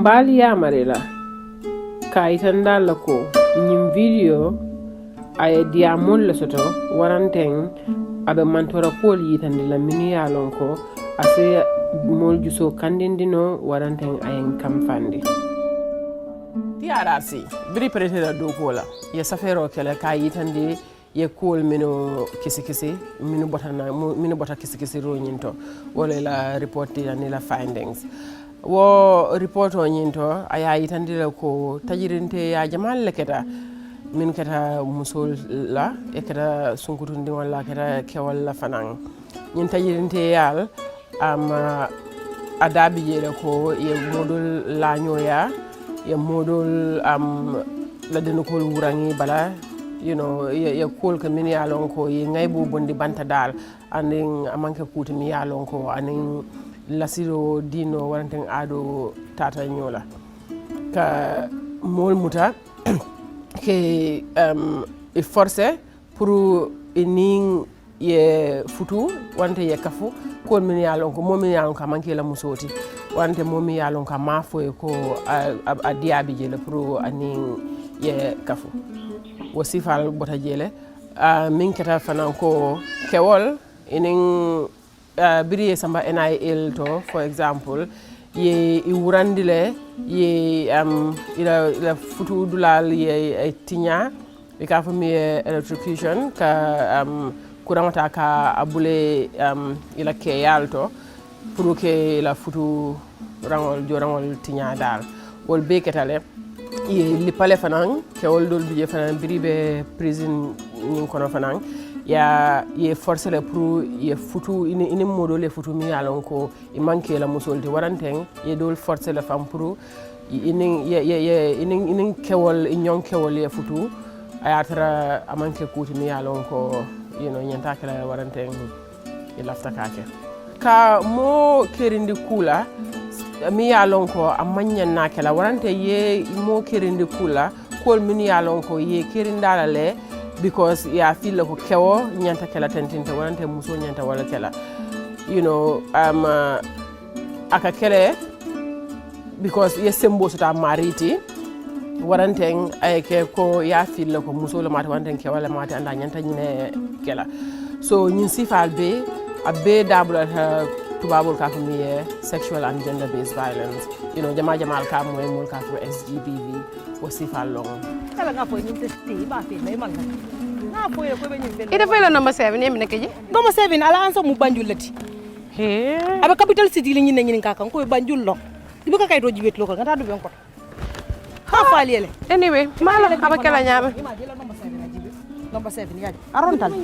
mbali ya marela kaitanda lako nyim video ay diamol la soto waranteng abe mantora pol yitande la minu ya lonko ase mol juso kandindino waranteng ayen kamfandi TRRC reparation do kola ya safero kala kayitande ye kool mino kisi mino bota kisi ro nyinto wala la report yani la findings wo report o nyinto aya yitandira ko tajirinte ya jamal leketa min kata musol la e kata sunkutundi wala kata kewal la fanang nyin tajirinte yal adabi jere ko ye modul la nyoya ye modul la den ko wurangi bala you know ya kol ka min ya lon ko ye ngaybu bondi banta dal anin amanke kuti mi ya lon ko anin lasiro dino waranten ado tata nyola ka mol muta ke e forcé pour ening ye futu wante ye kafu ko min ya lon ko momi ya lon ka manke la musoti wante momi ya lon ka mafo ko a diabi je le pour anin ye kafu wasifal bota jele min kata fanan ko kewol inin biriye samba NIL to for example ye iwurandile ye ila futu dulal ye tinya e ka fami electrocution ka kuramata ka abule ila ke yalto pour que la futu rangol tinya dal wol be ketale li pale fanan kewol dol bije fanan biribe prison nyin kono fanan ya ye forcer le pour ye futu ini modo le futu mi yalon ko e manke la musolti waranteng ye dol forcer le fam pour ini kewol nyon kewol ye futu ayatra amanke kuti mi yalon ko nyanta kala waranteng e lafta kake ka mo kerindi kula mi yalon ko amanyan nakela warante ye mo kerindi kula kol min yalon ko ye kerindala le because ya feel ko kewo nyanta kala tentinte warante muso nyanta wala kala aka kele because ye sembo sota mariti waranteng ay ke ko ya feel ko muso le mata warante ke wala mata anda nyanta nyine kala so nyin sifal be abbe dabula tubabul ka ko miye sexual and gender based violence jamal ka moy mul ka ko SGBV wasifal long kala nga foy ñim testi ba fi may mag na foy ko be ñim bel ida fay la number 7 yemi nekk ji number 7 ala anso mu banjul lati he aba capital city li ñine ka kan ko banjul lo ibu ka kay do jibet lo ko nga ta do ben ko ha faliyele anyway mala aba kala nyama number 7 yaji arontal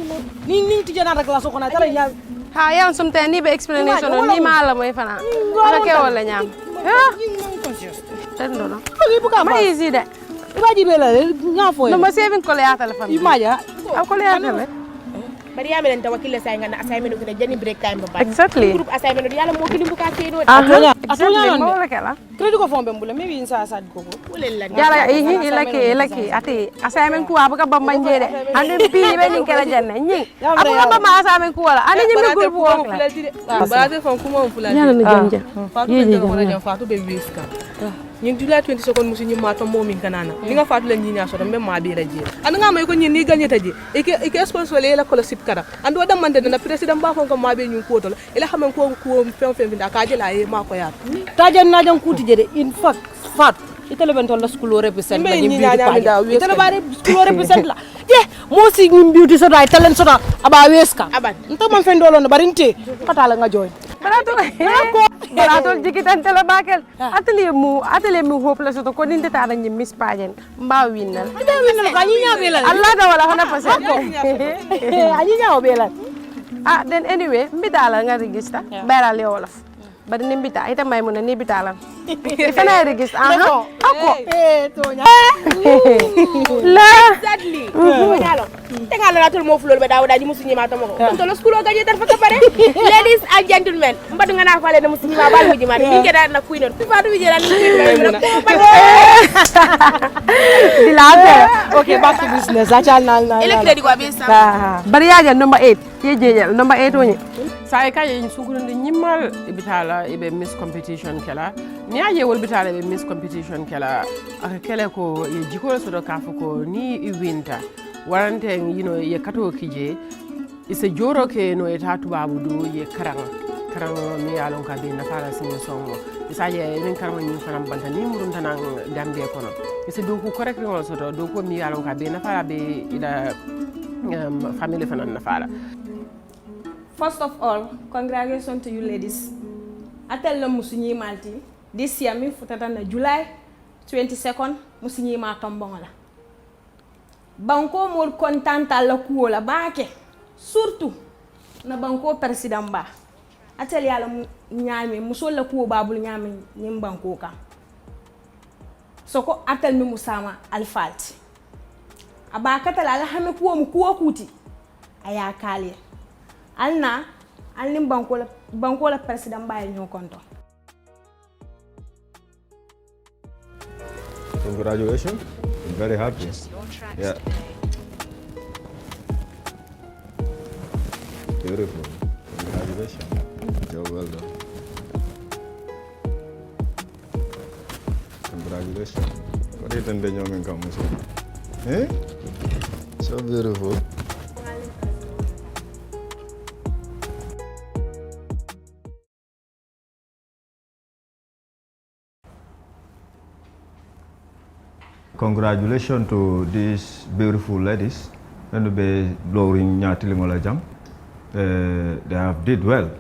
ni tijana rek la so ko na tala nya ha yan sometimes ni be explanation ni mala moy fana ala ke wala nyam tendo no ma easy de ibaji bela nga foy number 7 ko le atala fam imaja ko le atala bari yamelen tawakile say ngana assignment ko jani break time ba exactly group assignment yalla mo kilimbu ka keno atonya wala kala credit ko fombe mbula mi win sa sad ko ulella yala ilaki ati assignment ko abuka bambanje de ande bi be ni kala janne nyi abuka ba ma assignment ko wala ande nyi mi group work la ba de fon ko mo fulani yala ni janja yeje janja fatu be wiska ñing dula 20 seconds musu ñi mato momin kanana li nga fatu la ñi ñaso do même ma bi la je and nga may ko ñi ni gagné taji e sponsor le ko sip kara and do damande na president ba ko ma be ñu ko to ila xam ko fem da ka jela e ma ko ya tajan na jan kuti jede in fact itele ben tolla school represent la ñi beauty itele bare school represent la je mo si ñi beauty so dai talent so da aba weska aban nto man fen dolo no barinte katala nga joy barato jikitan tele bakel atelier mu hopeless to ko ninte ta dañi miss pagen mba winnal ko ñi ñabela Allah da wala 100% ñi ñabela then anyway mbitala nga register beral yo wolof bari ni mbita ita may muna ni bitala ifana register ako tonya la exactly ñalo te nga la tul mo flor be daw daji musu ñima tamako to lo school gaje dar fa ka pare ladies and gentlemen mbadu nga na fale na musu ñima bal wuji ma ni ngeda na kuy non fa du jera ni dilade okay back to business achal nal ele credit ko be sa bari yaja number 8 yeje number 8 woni sai ka yin sugurunde nyimmal ibitala ibe miss competition kala ni aje wol bitale be miss competition kala aka kele ko ye jikolo soto kafo ko ni i winta warante ye kato kije ise joro ke no eta tubabu do ye karanga mi yalon ka be nafara sinin songo isaje nin karama ni fanam banta ni murun tanan Gambia kono ise do ko correct ngol soto do ko mi yalon ka be nafara be ida family fanan nafara. First of all, congratulations to you ladies. Atel la musunyi malti. This year mi futata na July 22nd musunyi ma tombong la. Banko mol kontanta la kuo la baake. Surtout na banko president ba. Atel ya la nyami musol la kuo babul nyami nyim banko ka. Soko atel mi musama alfalti. Abakata la hame kuo mu kuo kuti. Aya kale. Alna alnim banko la president ba ñoo konto. Congratulations. I'm very happy. Yeah. Beautiful. Congratulations. Job well done. Congratulations. What do you think you're going to eh? So beautiful. Congratulations to these beautiful ladies and be blowing nyatilingola jam. They have did well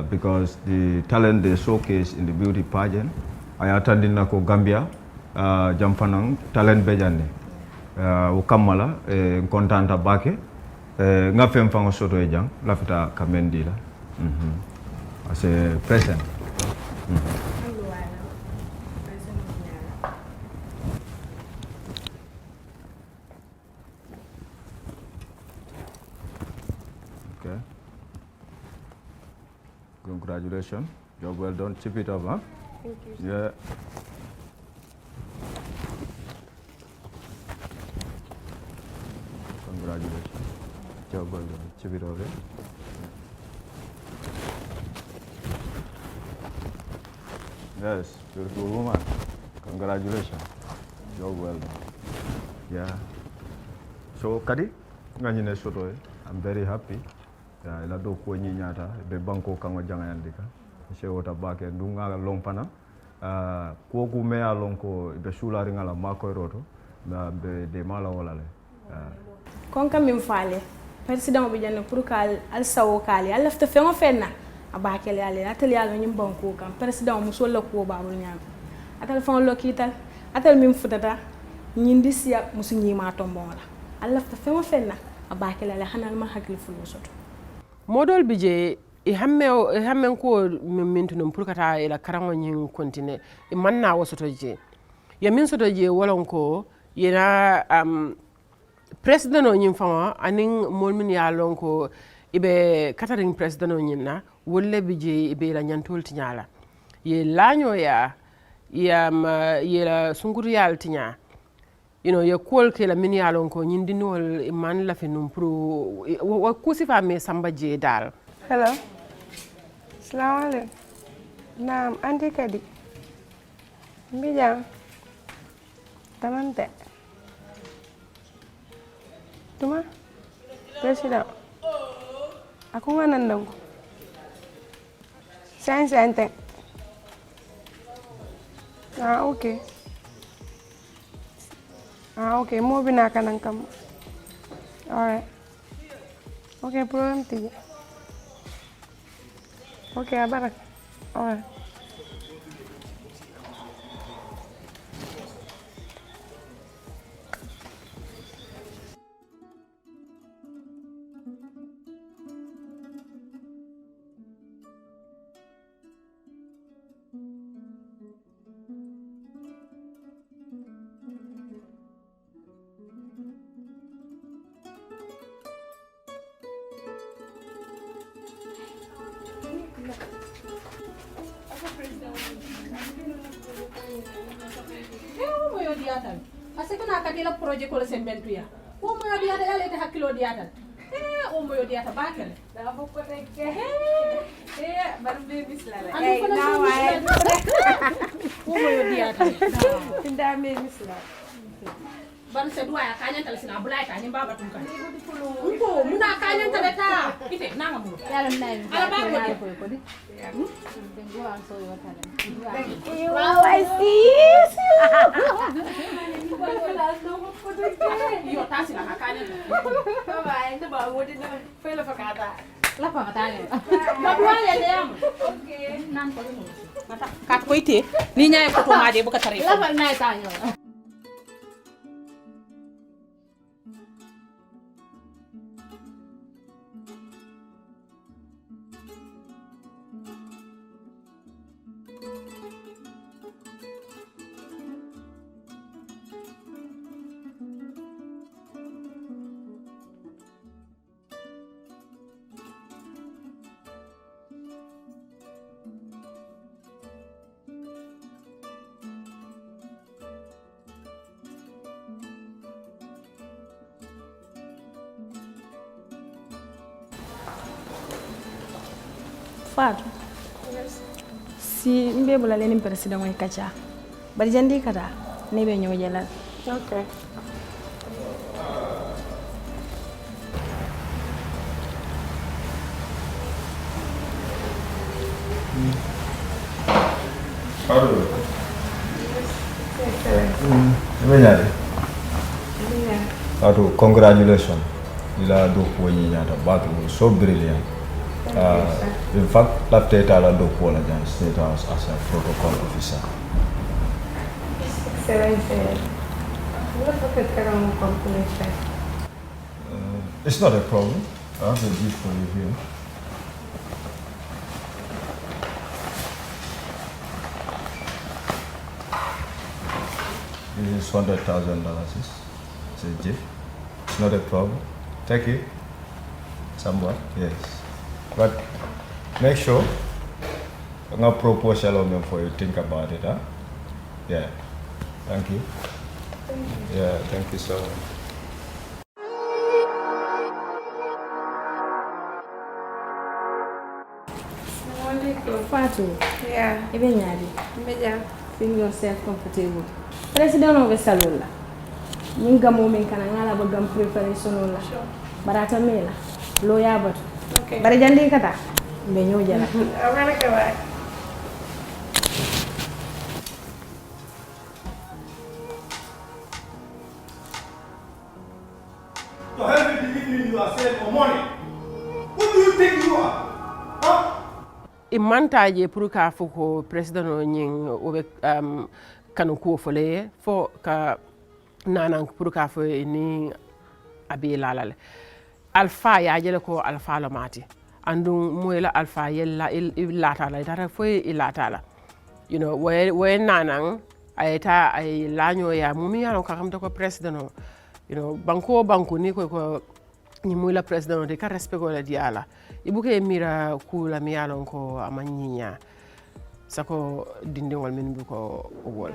because the talent they showcase in the beauty pageant. I attended nako Gambia jam fanang talent bejane. Ukamala kontanta bake ngafem fango soto ejang lafita kamendila. As a present. Okay. Congratulations. Job well done. Chip it up, huh? Thank you. Yeah. Congratulations. Job well done. Chip it up, eh? Yes, beautiful woman. Congratulations. Job well done. Yeah. So, Kadi, nganyine soto eh. I'm very happy. Ya, ila do ko nyata be banko kango jangayandika. Se wota bake dunga long pana. Ko ku me alon ko be sula ringala makoy roto na be de mala wala le. Konka min fale. President bi janne pour kal al sawo kali. Al lafta fengo fenna. Abakele ale atel yalo nyim banko kam. President muso la ko babul nyam. Atel fon lokital. Atel min futata. Nyindi siya musu nyima tombon la. Al lafta fengo fenna. Abakele ale hanal ma hakil fulu soto. Modol bije i hamme ko mintunum pour kata ila karango nyin continue e manna wosoto je ya min soto je wolon ko yena president o nyin fama anin mol min ya lon ko ibe kataring president o nyin na wolle bije ibe la nyantol tinyala ye laño ya la sunguru yal tinya ye kol ke la min ya lon ko nyin dinol man la finum pro wa kusifa me samba je dal. Hello. Assalamualaikum. Naam, anti kadi. Mbijang. Tamante. Tuma? President. Aku nga nandang ko. Sente. Okay. Okay. Mo binaka ng kam. Alright. Okay, problem tiga. Okay, abarak. Alright. Parce que na katila projet ko la sembentu ya wo mo yodi yada yale te hakilo di yada umo yo dia tabakale. Da ko tekke. Baru babies la. Anu fana Now so I umo yo dia ta. Tinda babies la. Ban se duwa ya kanya tala sina bulai ta nyimba batun kan. Uko muna kanya tala ta. Ite nanga mu. Yalla nay. Ala ba ko di. Tengo anso yo tala. Wow, I see. Yo ta sina kanya. Baba, ente ba ngodi na foi la fakata. La pa matale. Ba duwa ya dem. Okay. Nan ko mu. Mata kat ko ite. Ni nyaay ko to ma de bu ka tare. La fa nay ta yo. Fatou. Si mbe bula lenin president moy kacha. Bari jandi kata ne be ñoo jelal. Okay. Atu, congratulations. Il a do poignées but so brilliant. In fact, la tête à la do pour la state house as a protocol officer. It's not a problem. I have a gift for you here. This is $100,000. It's a gift. It's not a problem. Take it. Somewhat, yes. But make sure I'm going to propose a for you. Think about it, huh? Yeah. Thank you. Yeah, thank you so much. Fatou. Yeah. Ibe ñaadi. Meja. Feel yourself comfortable. President o be salola. Min gamo min kana ngala ba gam preparation la. Barata mela. Lo ya batu. Okay. Bari jandi kata. Be ñoo jala. Amana ka wa. To help with the evening you are saying or morning. Who do you think you are? Huh? Imantaje pour ka fuko president o nyin obe kanu ko fole fo ka nanan pour ka fo ni abi lalale alfa ya jele ko alfa la mati andum moyla alfa yella ilata la tata fo ilata la you know we nanan ayta ay laño ya mumi yalo ka xam ko president o you know banko ni ko ni moyla president de ka respect ko la diala ibuke mira kula mi yalon ko amanyinya sako dindingol min bu ko wol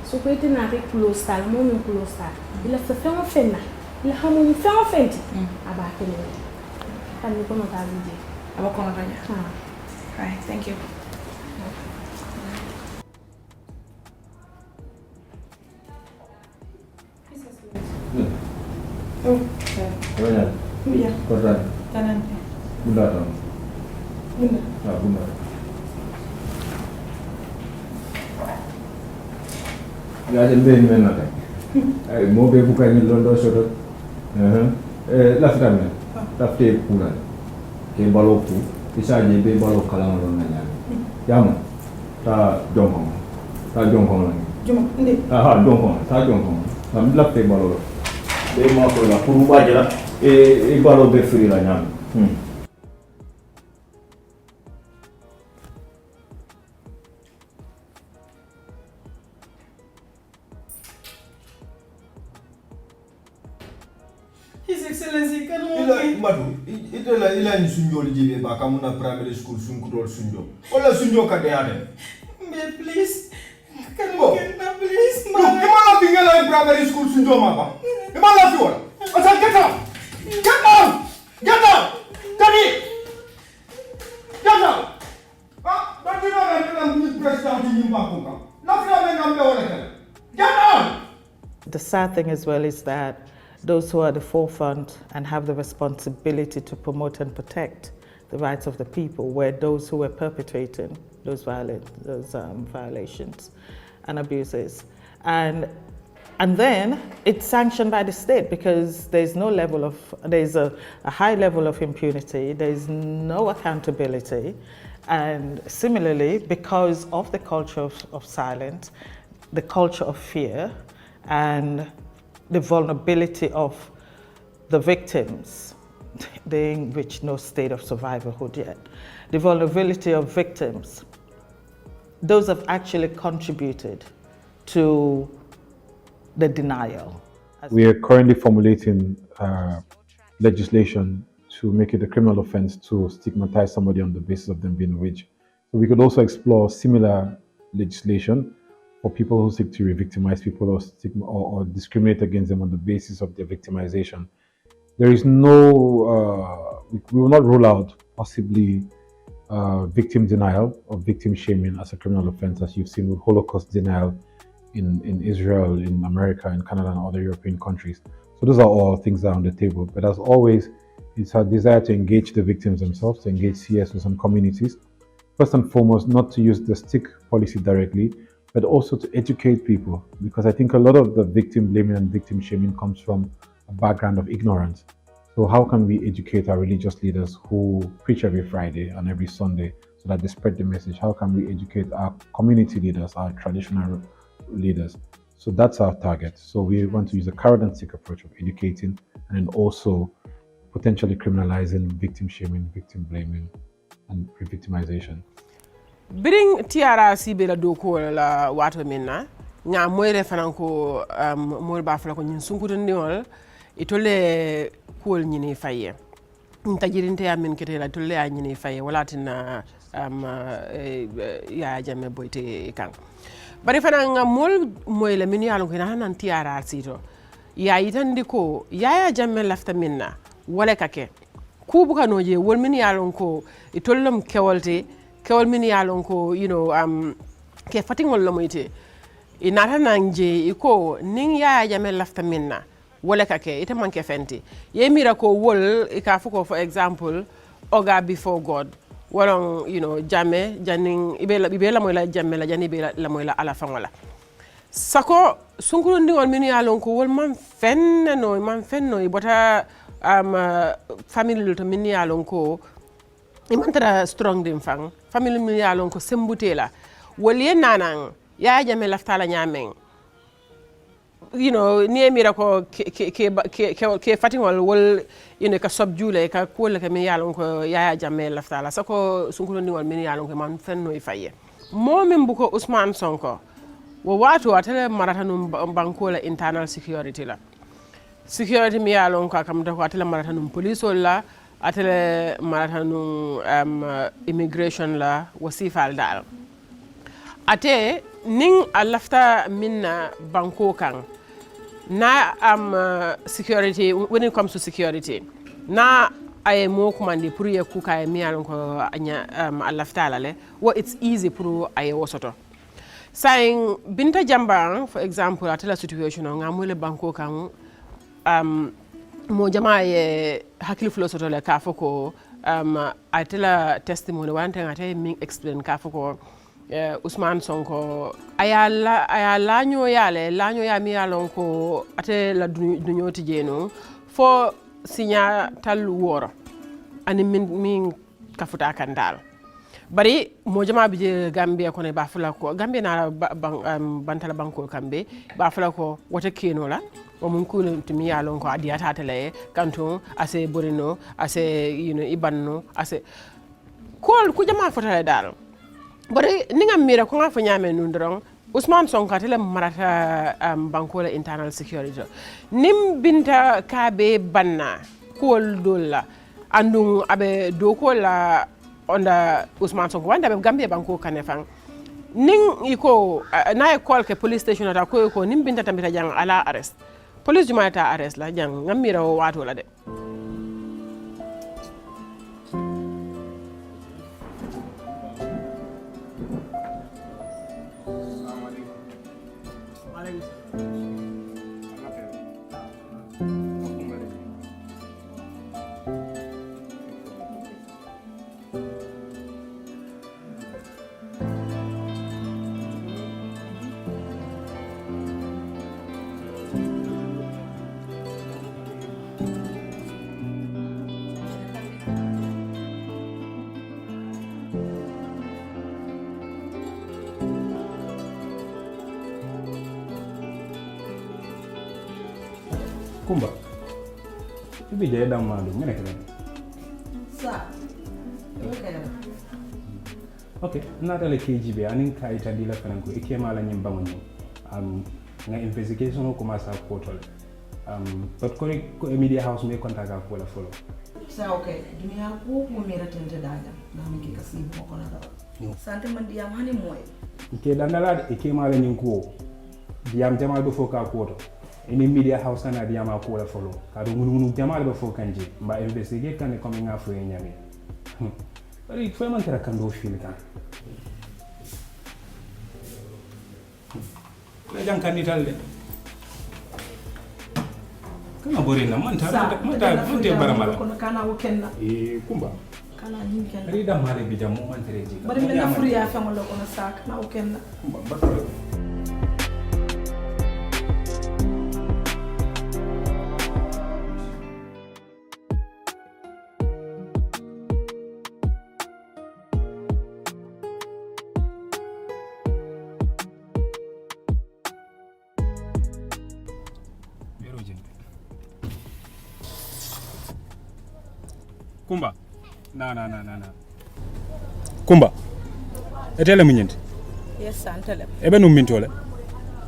So ko itina te close tal mo min close tal. Ila fa fengo fenna. Ila hamu ni fengo fenti. Aba kene. Kan ni kono ta bije. Aba kono tanya. Ha. Right, thank you. Banyak. Iya. Korban. Tanan. Bunda tahu. Bunda. Ah, bunda. Ya jadi mana tak? Mau buka ni London surat. Lafta men. Lafta punan. Ke baloku. Bisa je be balok kalang London nya. Jammeh. Ta jongkong. Ta jongkong lagi. Jom, ndi. Ah, jongkong. Ta jongkong. Tam lafta balok. Be mau ko la pour baje la. Balok be free la nyam. His Excellency, kan mo Ila madu ila ni sunjol jibe ba kamuna primary school sunkudol sunjo. Ola sunjo ka de ade. me please. Kan Bo. mo na please No, ma. imala bingala primary school sunjo ma ba. Imala fi wala. Asa get out. Get out. the sad thing as well is that those who are at the forefront and have the responsibility to promote and protect the rights of the people were those who were perpetrating those violations and abuses. And then it's sanctioned by the state because there's a high level of impunity, there's no accountability. And similarly, because of the culture of silence, the culture of fear, and the vulnerability of the victims, they're in which no state of survivorhood yet. The vulnerability of victims, those have actually contributed to the denial. We are currently formulating legislation to make it a criminal offense to stigmatize somebody on the basis of them being a witch. So we could also explore similar legislation for people who seek to re-victimize people or discriminate against them on the basis of their victimization. There is no, we will not rule out possibly victim denial or victim shaming as a criminal offense, as you've seen with Holocaust denial in Israel, in America, in Canada, and other European countries. So those are all things that are on the table. But as always, it's our desire to engage the victims themselves, to engage CSOs and communities. First and foremost, not to use the stick policy directly, but also to educate people, because I think a lot of the victim blaming and victim shaming comes from a background of ignorance. So how can we educate our religious leaders who preach every Friday and every Sunday so that they spread the message? How can we educate our community leaders, our traditional leaders? So that's our target. So we want to use a carrot and stick approach of educating and then also potentially criminalizing victim shaming, victim blaming, and re-victimization. Biring TRRC bela doko la wato minna nga moyre fananko moy ba fala ko nyin sunkuto ndiol itole kuol nyini faye ntajirinte ya min kete la tolle ya nyini faye wala tina ya Jammeh boyte kan bari fana nga mol moy la min yalon ko nan TRRC to ya yitandi ko ya Jammeh lafta minna wala kake kubu kanoje wol min yalon ko itollom kewolte kewol min yalon ko ke fatingol la moyte inata nanje iko ning ya Jammeh lafta minna wala kake ita manke fenti ye mira ko wol ika fuko for example oga before God walon Jammeh janing ibela moy la Jammeh la jani ibela la moy la ala fangola sako sunkuru ndi wol min yalon ko wol man fenno ibota family to min yalon ko imantara strong dim fang family min yalon ko sembutela wol ye nanan ya Jammeh laftala nyamen ni mira ko ke fatingol wol ka subjule ka kole ka min yalon ko ya Jammeh laftala sako sunkulo ndi wol min yalon ko man fenno ifaye momin buko Ousmane Sonko wo wato atele maratanum bankola internal security la security mi yalon ko kam ko atele maratanum police la atele maratanum immigration la wasifal dal ate ning alafta minna banko kan na security when it comes to security na ay mo commandi pour ye ku kay mi yalon ko anya alafta la le wo it's easy pour ay wosoto saying Binta Jamba for example atela situation nga mo le banko kan mo jama ye hakili fulo soto le ka foko atela testimony wante ngate mi explain ka foko Ousmane Sonko aya lanyo ya mi yalon ko ate la dunyo tijeno fo sinya tal woro ani min kafuta kandal bari mo jama bije Gambia ko ne ba fula ko Gambia na bantala banko kambe ba fula ko wata keno la o mun ko mi yalon ko adiata tele kanto ase borino ase ibanno ase ko ku jama fota dal bari ninga mira ko nga fa nyame nundron Ousmane Sonko tele marata bankola internal security nim Binta kabe banna kol dolla andung abe dokola onda Ousmane Sonko wanda be Gambia banko kanefang ning iko na call ke police station ata ko nim Binta tambita jang ala arrest police jumata arrest la jang ngamira wato la de Kumba. Ibi jaya damadu ngene kene. Sa. Okay, nata le KGB anin ka ita dila fananko ikema la nyimbango nyi. Nga investigation ko commence à portole. But ko media house me contact ko la follow. Sa okay, dunia ko mo mera tente daga na mi ka si mo kona da. Sante man diam hani moy. Ke dandala ikema la nyinko. Diam jama do foka ko to. Any media house na diam ko la follow. Ka do ngunu jama do foka nje. Mba investigate kan ko mi nga fo nyame. Bari fo man tera kan do fil kan. Ko jang kan nitalde. Kana borina manta baramala kono kana wo kenna kumba kana nyin kenna rida mare bi jam mo mantere ji bari men na furiya famo lo kono sak na wo kenna kumba batore Kumba. Na. Kumba. Etele munyenti. Yes, antele. Ebe no mintole.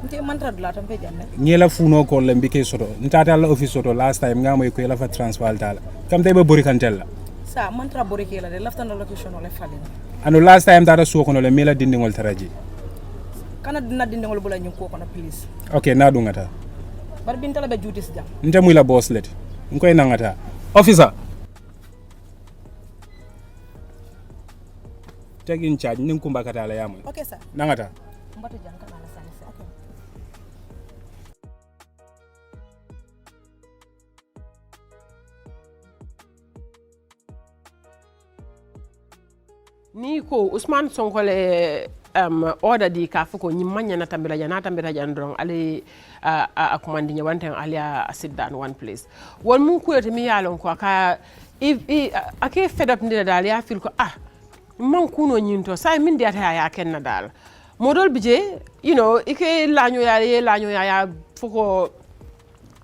Nti mantra dula tambe janne. Ngela funo ko le mbike soto. Ntata la office soto last time ngamo ko la fa transfer tala. Kam tay be bori kantella. Sa mantra bori kila de lafta no location ole falina. Anu last time tata so ko no le mela dindingol taraji. Kana dina dindingol bula nyum ko kono please. Okay, na dungata. Bar bintala be jutis jam. Nte muy la boss let. Ngoy nangata. Officer. Take in charge nin kumba kata la yamu. Okay sir. Nangata. Mbato janka na sana sir. Okay. Ni ko Ousmane Sonko le order di ka fuko nyimanya na tambira jan drong ali a commandi nyawanten ali a sit down one place. Won mun ko mi yalon ko ka ake fed up ndira dal ya fil ko man kuno nyinto sai min diata ya kenna dal modol bije ike laño ya fuko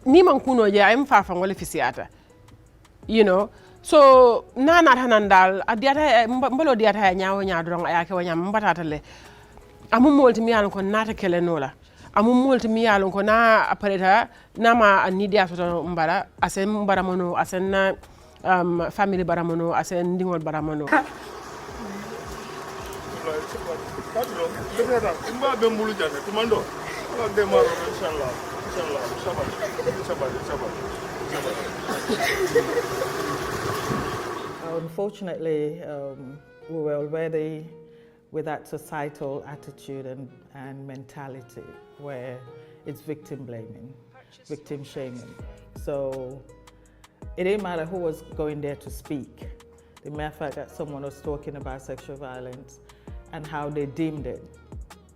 ni man kuno je ay fa ngole fisiata so nana tanan dal adiata mbalo diata ya nyaawo nyaadron ayake wanya mbatata le amum molti mi yalon ko nata kele nola amum molti mi yalon ko na apareta nama nidia soto mbara asen mbara mono asen family baramono asen dingol baramono Unfortunately, we were already with that societal attitude and mentality where it's victim blaming, victim shaming. So it didn't matter who was going there to speak. The mere fact that someone was talking about sexual violence and how they deemed it.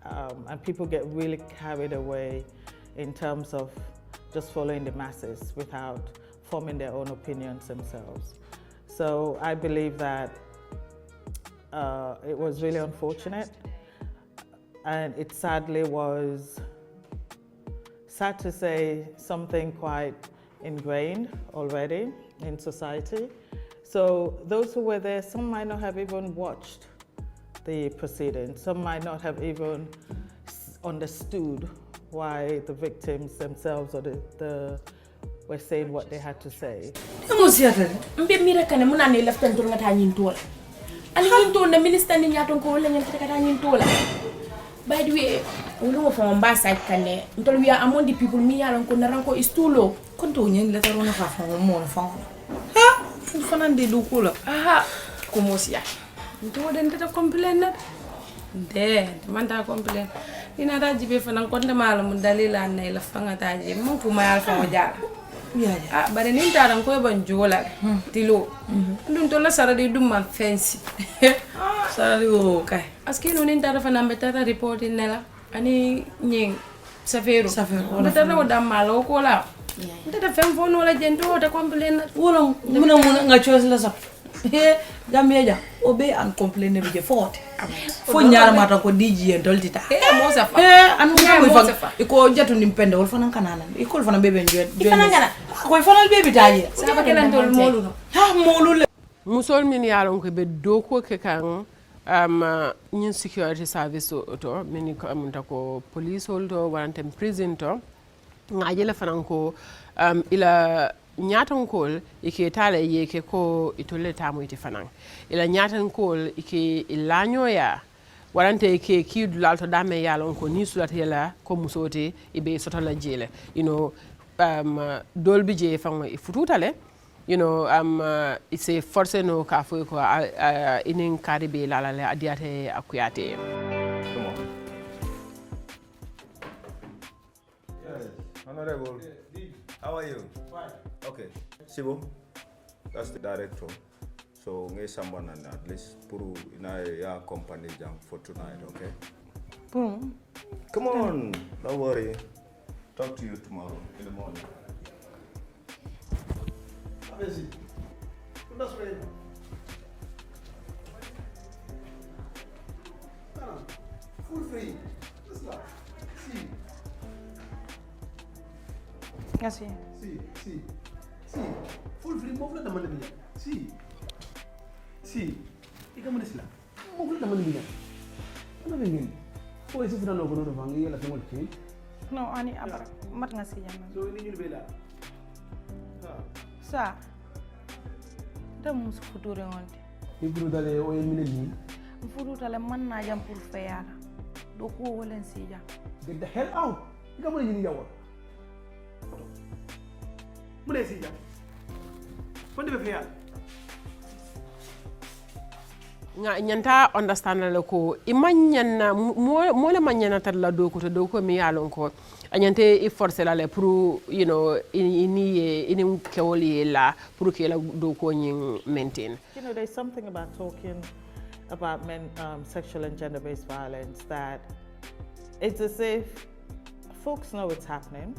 And people get really carried away in terms of just following the masses without forming their own opinions themselves. So I believe that it was really unfortunate, and it sadly was, sad to say, something quite ingrained already in society. So those who were there, some might not have even watched the proceedings. Some might not have even understood why the victims themselves or were saying what they had to say. By the way, we know from Basside Kane, until we are among the people, me and Condaranco is too low. Continue, let her run from more phone. Ha! Fanandi Lucula. Aha! Comosia. You didn't complain. There, the man that complain. In a Rajibe for Condamalum, Dalila and Nail of Fangataji, Monku my alpha jar. Yeah, but an entire uncle Jola, Tilo. Don't tell us Saturday do my fancy. Sorry, okay. Asking on entire of an ambassador report in Nella, any ying Safero. But I know that my local out. Did a film for no legend or the complaint? Muna chose less up. Gambia ja obe and complain ne bije forte fo nyaara mata ko DJ en doltita mo sa fa anu ngam fa iko jatu nimpende wol fana kanana iko fana bebe njoy fana ngana ko fana bebe taje sa ba kelan tol molu no ha molu musol min yalon ko be doko ke kan ñin security service to min ko amunta ko police hol to warantem prison to ngaje la fanan ko ila ñatankol ike tala yeke ko itolle tamu ite fanan ila ñatankol ike ilañoya warante ke kiidu lalto dame yalon ko ni sulata yala ko musote ibe sotola jele dolbi je fango ifututale it's forcé no ka fo ko inin karibe lalale adiate akuyate. Come on. Yes, Honorable. How are you? Fine. Okay. Sibo, that's the director. So, ngay someone and at least puru ina ya company jam for tonight, okay? Come on, don't worry. Talk to you tomorrow in the morning. Full free. Just like, see. Yes, See. Full free. Mo fula tamane biya. See. Ika mo sila. Mo fula tamane biya. Ano bingin? O isi funa no kono no vangi la tengol kin. No, ani abara. Mat nga si jam. So ini bela. Sa. Da musu future ngonde. Ni buru dale o yemine ni. Mfudu tale man na jam pour faire. Do ko wolen si jam. Get the hell out. Ika mo ni yawa. Mune si jam. Fonde be feya. Nga nyanta understand la ko imanyanna mo le manyana tar la do ko mi yalon ko anyante e forcer la le pour ini kewoli la pour que la do ko nyin maintain. There's something about talking about sexual and gender-based violence that it's as if folks know it's happening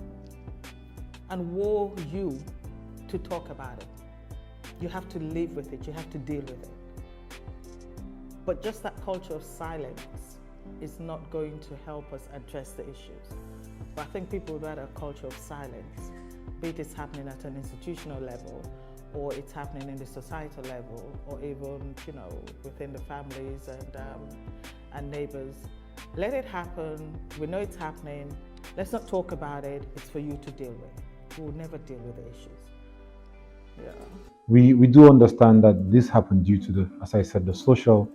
and woe you to talk about it. You have to live with it, you have to deal with it. But just that culture of silence is not going to help us address the issues. But I think people that are a culture of silence, be it it's happening at an institutional level, or it's happening in the societal level, or even within the families and neighbors. Let it happen. We know it's happening. Let's not talk about it. It's for you to deal with. We will never deal with the issues. Yeah. We do understand that this happened due to as I said, the social,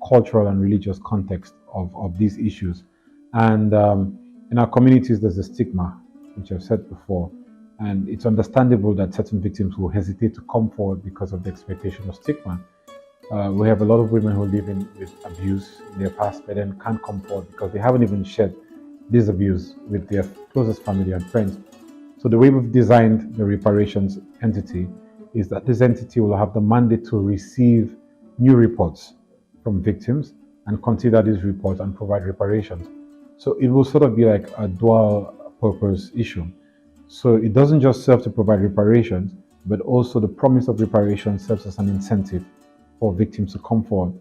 cultural, and religious context of these issues, and in our communities there's a stigma, which I've said before. And it's understandable that certain victims will hesitate to come forward because of the expectation of stigma. We have a lot of women who live with abuse in their past, but then can't come forward because they haven't even shared this abuse with their closest family and friends. So the way we've designed the reparations entity is that this entity will have the mandate to receive new reports from victims and consider these reports and provide reparations. So it will sort of be like a dual purpose issue. So it doesn't just serve to provide reparations, but also the promise of reparations serves as an incentive for victims to come forward.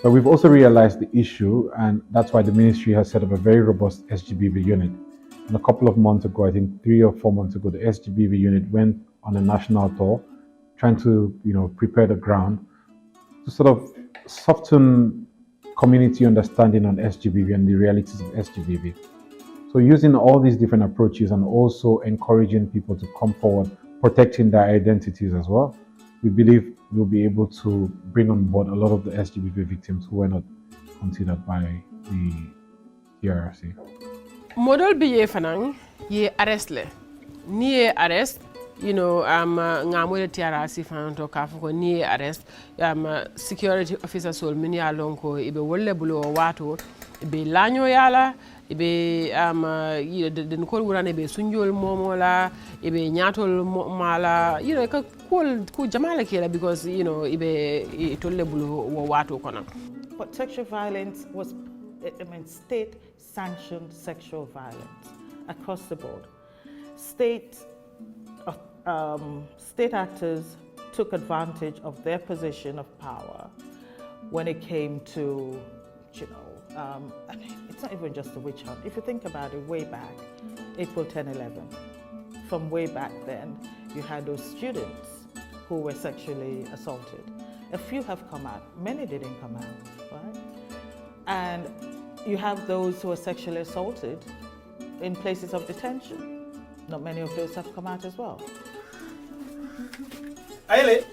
But we've also realized the issue, and that's why the ministry has set up a very robust SGBV unit. And a couple of months ago, I think 3 or 4 months ago, the SGBV unit went on a national tour, trying to prepare the ground to sort of soften community understanding on SGBV and the realities of SGBV. So using all these different approaches and also encouraging people to come forward, protecting their identities as well, we believe we'll be able to bring on board a lot of the SGBV victims who were not considered by the TRRC. Model biye fanang ye arrest le. Ni ye arrest, ngamole TRRC fanan to kafu ko ni ye arrest, security officer sol mini alon ko ibe wolle bulo wato ibe lanyo yala ibe den ko wurane be sunjol momola ibe nyatol mala ka ko jamala kela because ibe tolle bulo wato kono. But sexual violence was state sanctioned sexual violence across the board. State actors took advantage of their position of power when it came to, I mean, it's not even just a witch hunt. If you think about it, way back, April 10, 11, from way back then, you had those students who were sexually assaulted. A few have come out, many didn't come out, right? And you have those who are sexually assaulted in places of detention. Not many of those have come out as well. Aile.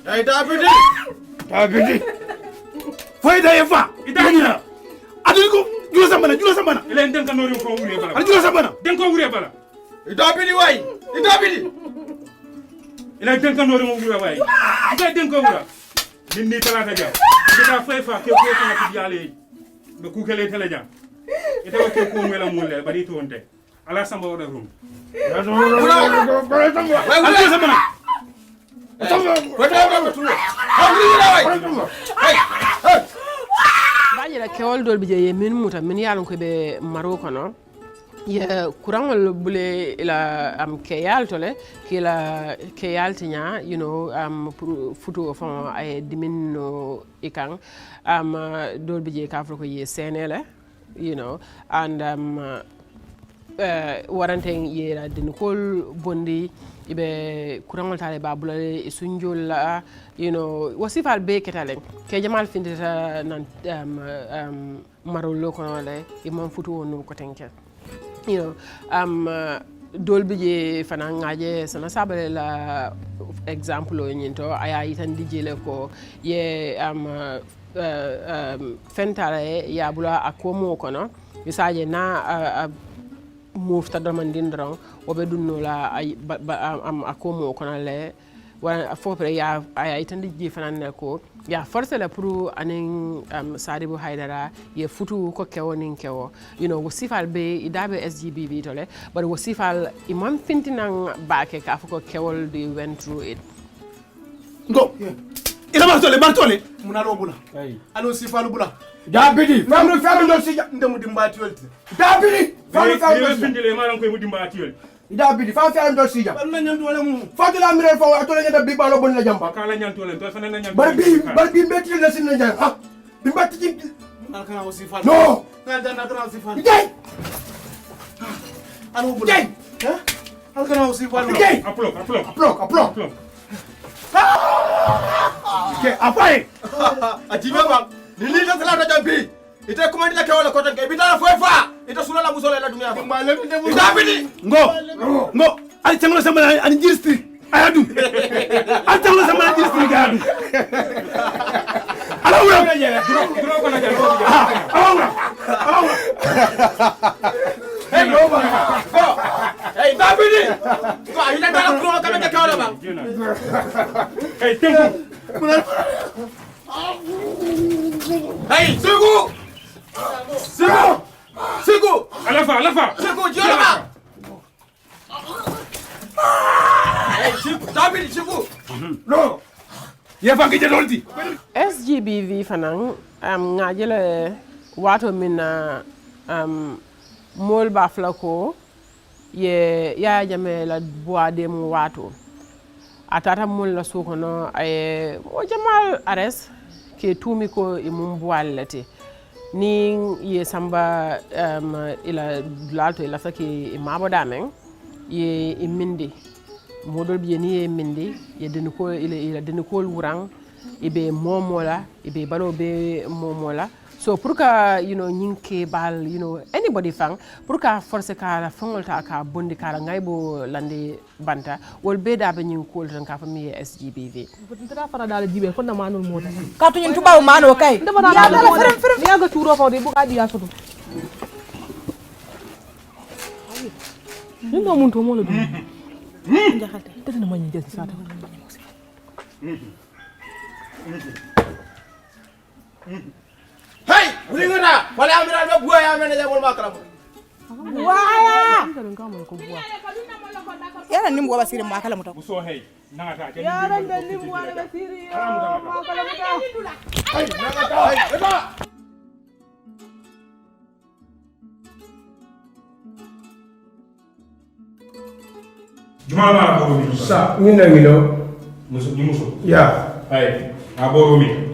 Hey, Dabidi. Dabidi. Faida yefa. Idanya. Adiko, jula sambana. Ile ndenka nori ko wure bala. Jula sambana. Denko wure bala. Dabidi wai. Dabidi. Ile ndenka nori mo wure wai. Ida denko wura. Ni talata ja. Ida faifa ke ko ko yale. Be ku kele tele ja. Ita ko ko mela mulle bari to wonte. Ala samba wada rum. Bajira kewol dol bije ye min muta min yalon ko be Maroko no ye kurangol bule ila am keyal tole kila keyal tinya pour futu fon ay dimin no ikang dol bije ka ko ye senele and waranteng yera din kol bondi ibe kurangol tale babula sunjol la wasifal be ketalen ke jamal findita nan marolo kono le imam futu wonu ko tenke dolbi je fana ngaje sana sabale la example o nyinto aya itan dijele ko ye fentare ya bula akomo kono misaje na mufta domandin dron wobe dunno la am akomo kono le wala fopre ya aya itan dijje fana ne ko ya force la pour anin Sadibu Haidara ye futu ko kewonin kewo wasifal be idabe SGBV tole but wasifal imam fintinan baake ka ko kewol they went through it go ila martole munalo bula alo sifalu bula dabidi famu do si ndemu dimbati yolte dabidi famu findile malan koy mu dimbati yolte dabidi famu do si jam na ñantu wala mu fadila mirel fa atole ñata bi balo bon la jamba kala ñantu wala to fana ñantu barbi metti la sin ñan bi mbatti ci alkana aussi fa no nganda na aussi fa jey alo bula jey alkana aussi fa jey aplo ke apai atibe ba nili ta sala ta jambi ite kuma ndila ke wala kotan ke bitala fofa ite sula la musola la dunia ba dabidi ngo ali tanglo sama ani jirsti ayadu ali tanglo sama ani jirsti gadu ala wura duro ko na jalo ala hey no ba hey dabidi ko ayina dala ko ka be ke wala ba hey tempo hey Sigu alafa Sigu jolama hey Sigu no ya fa ngi jolti SGBV fanan ngajele wato minna mol bafla ko ye ya Jammeh la boade mu wato atata mol la sukono ay o jamal ares ke tumi ko imum boalete ni ye samba ila lalto ila faki mabo damen ye imindi modol bi ni ye mindi ye den ko ila den ko wurang ibe momola ibe balo be momola so pour ka nyinke bal anybody fang pour ka force ka la fangolta ka bondi kala ngaybo lande banta wol be da be nyin ko tan ka fami SGBV dara fara dala jibe ko na manul mota ka to nyin tubaw mano kay ya dala ferem ya ga turo fa de bu ka diya soto nndo mun to mo la dum jaxate te na ma ñi jël ci sata hey ulingana wala amira do buya amene jamol makram waya yana nimbo basiri makala muta so hey nangata ke yara be nimbo wala basiri makala muta hey nangata hey Jumala ma boro mi. Sa, ni na wilo. Muso ni muso. Ya. Ay, a boro mi.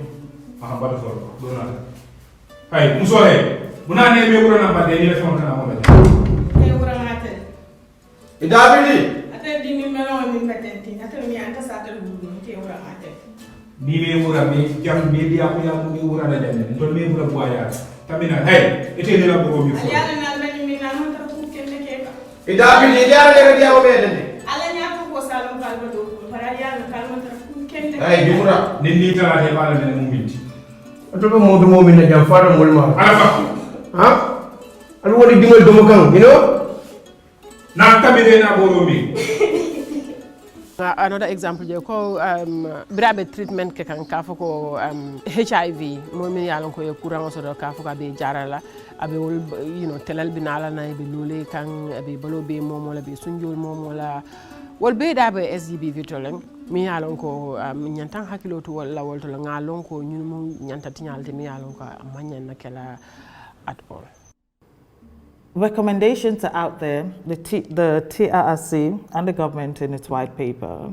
Ah, bata fo. Dona. Ay, muso he. Muna ne be wuro na bade ni le fon kana mo bade. Ke wuro na te. Idabili. Ate di mi melo mi betenti. Ate mi anta sa te wuro ke wuro na te. Ni me wuro me jam me dia ko ya mo me wuro na jande. Ndol me wuro boya. Tamina hey, ite ni la boro mi fo. Ayana na la mi na mo ta ku kende ke ka. Idabili dia le dia o be dende. Ala nya ko salon kalba do. Para yana kalma ta ku kende. Ay bifura. Ni tala te bala ne mo minti. Atoto modu mo min na jam fara mo ma. Ala fa. Ha? Alu wadi dimol domo kan, you know? Na tamide na boro mi. Another example je ko brabe treatment ke kan ka foko HIV mo min yalon ko e courant so do ka foko be jarala abe wol telal binala na be lole kan abe balo be momo la be sunjol momo la wol be da be SGBV tolen mi yalon ko nyantan hakilo to wala wol to ngalon ko nyun mo nyanta tinyalde mi yalon ko manyan na kala at all. Recommendations are out there. The TRRC and the government in its white paper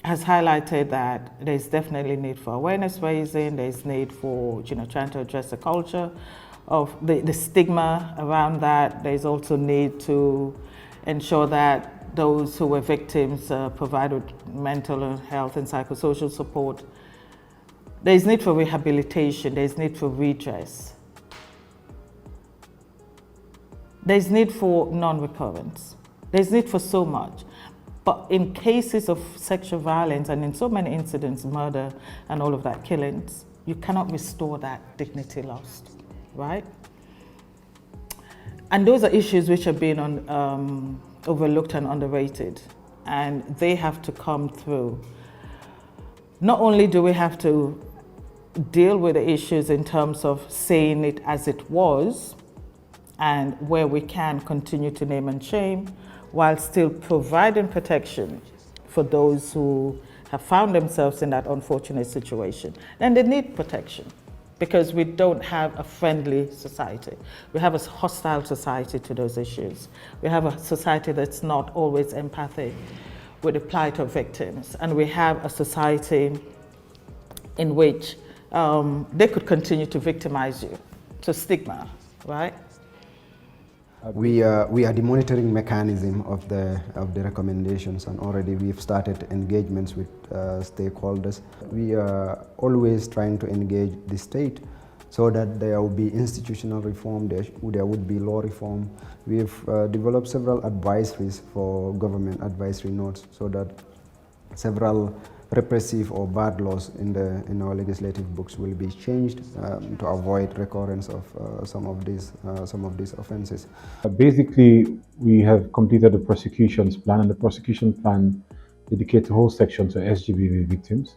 has highlighted that there's definitely need for awareness raising, there's need for trying to address the culture of the stigma around that. There's also need to ensure that those who were victims are provided mental health and psychosocial support. There's need for rehabilitation, there's need for redress. There's need for non-recurrence. There's need for so much. But in cases of sexual violence and in so many incidents, murder and all of that, killings, you cannot restore that dignity lost, right? And those are issues which have been overlooked and underrated, and they have to come through. Not only do we have to deal with the issues in terms of saying it as it was, and where we can continue to name and shame, while still providing protection for those who have found themselves in that unfortunate situation. And they need protection because we don't have a friendly society. We have a hostile society to those issues. We have a society that's not always empathic with the plight of victims. And we have a society in which they could continue to victimize you, so stigma, right? We are the monitoring mechanism of the recommendations, and already we've started engagements with stakeholders. We are always trying to engage the state so that there will be institutional reform, there would be law reform. We've developed several advisories for government advisory notes so that several repressive or bad laws in our legislative books will be changed to avoid recurrence of some of these offences. Basically, we have completed the prosecutions plan, and the prosecution plan dedicates a whole section to SGBV victims,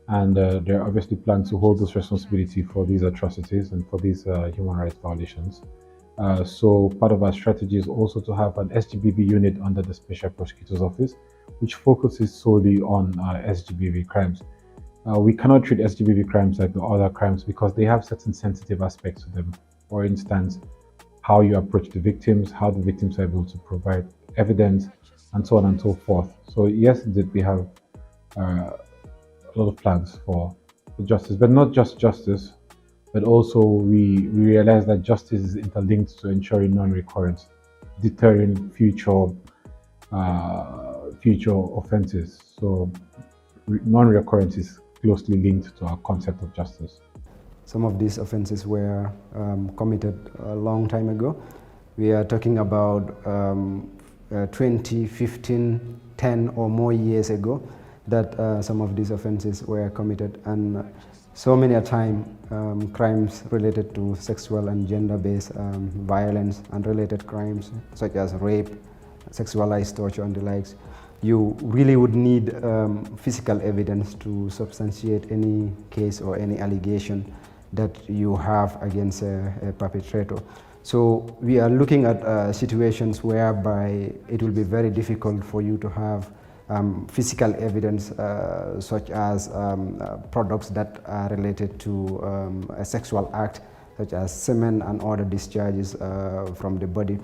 and there are obviously plans to hold those responsibility for these atrocities and for these human rights violations. So part of our strategy is also to have an SGBV unit under the Special Prosecutor's Office, which focuses solely on SGBV crimes. We cannot treat SGBV crimes like the other crimes because they have certain sensitive aspects to them. For instance, how you approach the victims, how the victims are able to provide evidence, and so on and so forth. So yes, indeed, we have a lot of plans for justice, but not just justice, but also we realize that justice is interlinked to ensuring non-recurrence, deterring future offenses. So non-recurrence is closely linked to our concept of justice. Some of these offenses were committed a long time ago. We are talking about 20, 15, 10 or more years ago that some of these offenses were committed, and so many a time crimes related to sexual and gender-based violence and related crimes such as rape, sexualized torture and the likes. You really would need physical evidence to substantiate any case or any allegation that you have against a perpetrator. So we are looking at situations whereby it will be very difficult for you to have physical evidence such as products that are related to a sexual act, such as semen and other discharges from the body.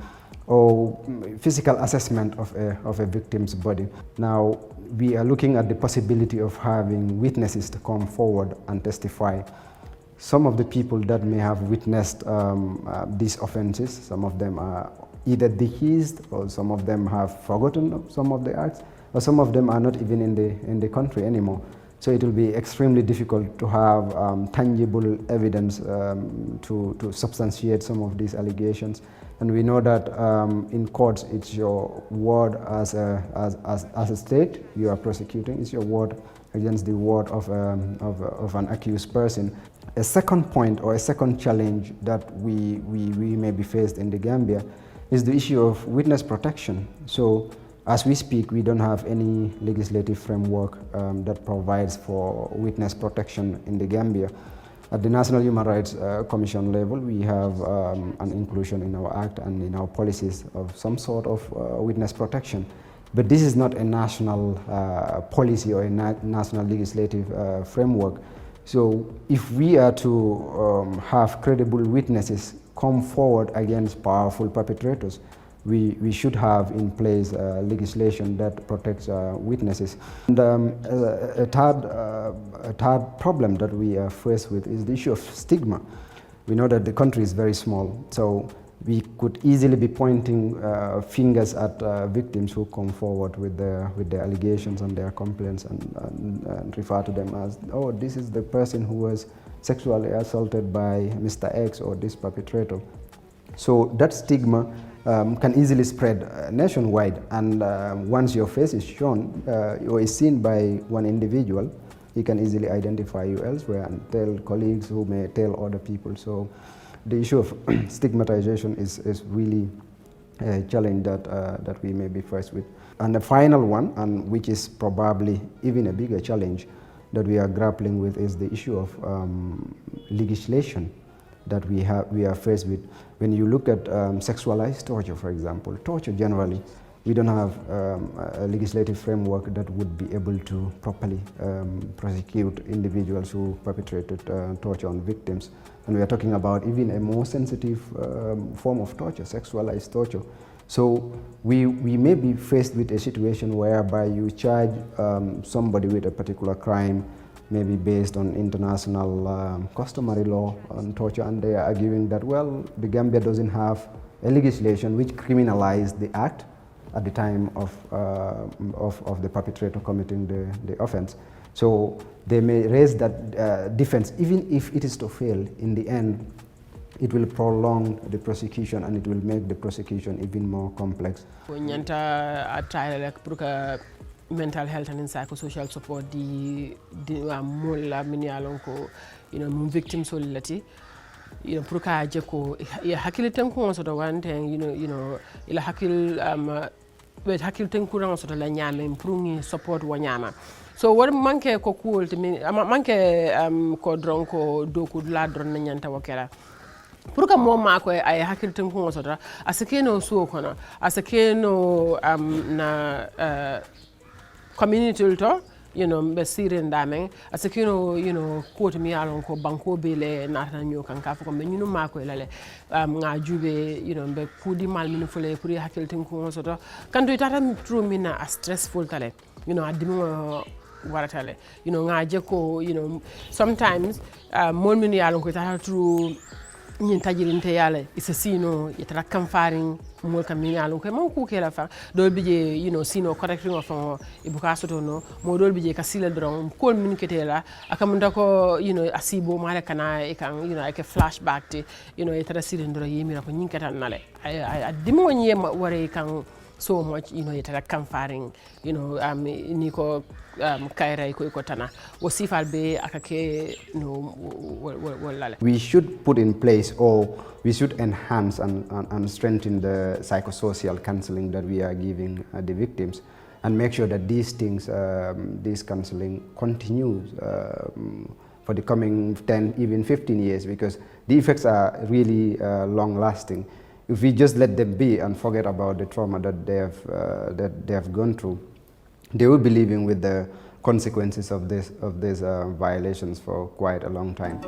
or physical assessment of a victim's body. Now, we are looking at the possibility of having witnesses to come forward and testify. Some of the people that may have witnessed these offenses, some of them are either deceased, or some of them have forgotten some of the acts, or some of them are not even in the country anymore. So it will be extremely difficult to have tangible evidence to substantiate some of these allegations. And we know that in courts, it's your word as a state you are prosecuting. It's your word against the word of an accused person. A second point, or a second challenge that we may be faced in the Gambia is the issue of witness protection. So as we speak, we don't have any legislative framework that provides for witness protection in the Gambia. At the National Human Rights Commission level, we have an inclusion in our act and in our policies of some sort of witness protection. But this is not a national policy or a national legislative framework. So if we are to have credible witnesses come forward against powerful perpetrators, we should have in place legislation that protects witnesses. And a third problem that we are faced with is the issue of stigma. We know that the country is very small, so we could easily be pointing fingers at victims who come forward with their allegations and their complaints and refer to them as, oh, this is the person who was sexually assaulted by Mr. X or this perpetrator. So that stigma can easily spread nationwide, and once your face is shown or is seen by one individual, he can easily identify you elsewhere and tell colleagues who may tell other people. So the issue of stigmatization is really a challenge that we may be faced with. And the final one, and which is probably even a bigger challenge that we are grappling with, is the issue of legislation that we are faced with. When you look at sexualized torture, for example, torture generally, we don't have a legislative framework that would be able to properly prosecute individuals who perpetrated torture on victims. And we are talking about even a more sensitive form of torture, sexualized torture. So we may be faced with a situation whereby you charge somebody with a particular crime, maybe based on international customary law on torture, and they are arguing that, well, the Gambia doesn't have a legislation which criminalizes the act at the time of the perpetrator committing the offense. So they may raise that defense. Even if it is to fail, in the end, it will prolong the prosecution and it will make the prosecution even more complex. Mental health and psychosocial support di mola minialon ko victim solilati pour ka je ko hakil tan ko so do wante ila hakil wet hakil tan ko so la nyame pour ngi support wa nyama so what manke ko cool to me manke ko dronko doku la dron na nyanta wakela pour que mo ma ko ay hakil tan ko so da asekeno so kono asekeno na community to be sirin damen asekino court mi alon ko banko bele nata nyo kan ka ko men ma ko lale nga jube be kudi mal min fule pour hakil tin ko so to kan do tata true mina a stressful tale adimo waratale nga je ko sometimes mon min yalon ko tata true ñin tajirinte yalla isa sino yetara kam faring mol kam min yalon ko man ku kela fa do bije sino correcting of ibuka soto no mo do bije ka sila dron kol min ketela akam ndako asibo mala kana e kan ake flashback te yetara sila dron yimira ko ñin ketan nale adimo ñema ware kan so much yetara kam faring ni ko kaira ko tana wasifal be akake we should put in place, or we should enhance and strengthen the psychosocial counseling that we are giving the victims, and make sure that these things, this counseling continues for the coming 10, even 15 years, because the effects are really long lasting. If we just let them be and forget about the trauma that they have gone through, they will be living with the consequences of these violations for quite a long time.